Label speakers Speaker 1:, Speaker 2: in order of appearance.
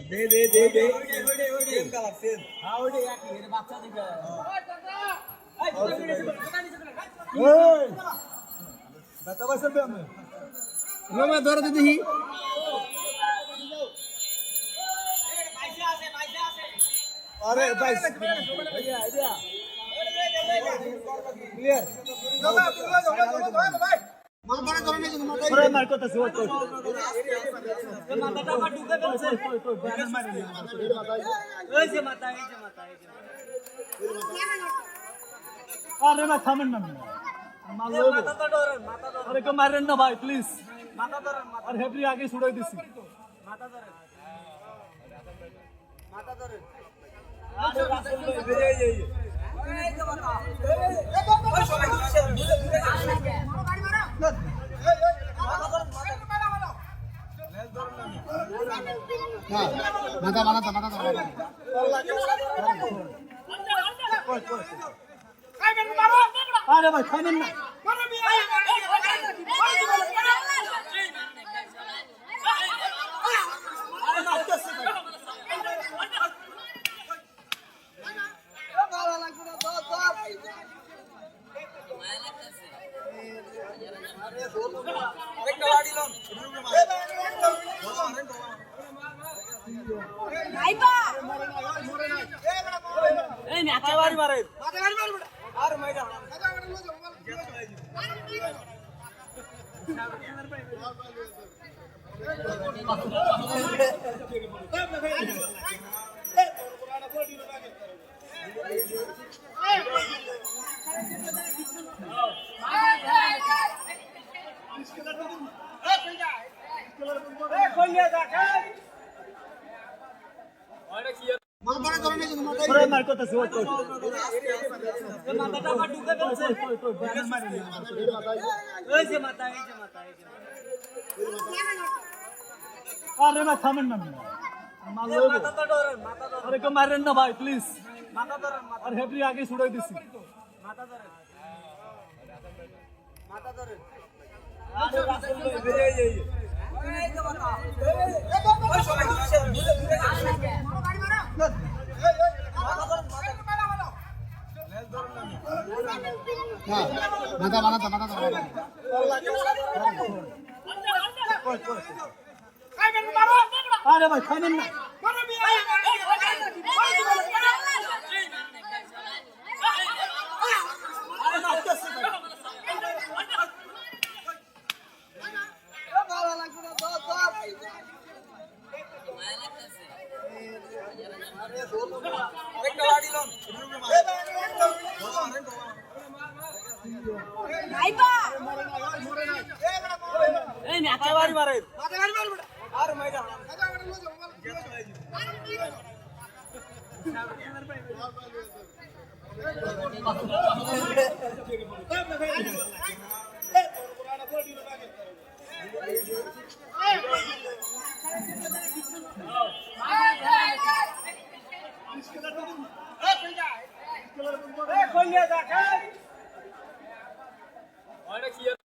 Speaker 1: दे दे दे दे same colour same हां OD एक मेरे बच्चा दिखे ओए बता बस बे हम रोमा धर दे दी अरे भाई आइडिया क्लियर भाई মাথাটা ধরে নিয়ে মাথা ধরে মার করতেছে ওই মাথাটা আবার ঢুকে ফেলছে ওই যে মাথা আরে না থামেন না মাথাটা ধরেন আরে কেউ মারেন না ভাই প্লিজ মাথা ধরেন আর হেভি আগে ছুড়াই দিছি মাথা ধরেন আরে রাসেল ভাই বেরিয়ে যাই এই যে মাথা ওই সবাই দিচ্ছে মাথা বানাতা আরে ভাই থামেন না মার করতেছে ওই মাথাটা আবার ঢুকে ফেলছে ওই যে মাথা আরে না থামেন না মাথাটা ধরেন আরে কেউ মারেন না ভাই প্লিজ মাথা ধরেন আর হেভি আগে ছুড়াই দিছি মাথা ধরেন আরে রাসেল ভাই বেরিয়ে যাই এই যে মাথা ওই সবাই দিচ্ছে মাথা বানাতা আরে ভাই থামেন না खोलिए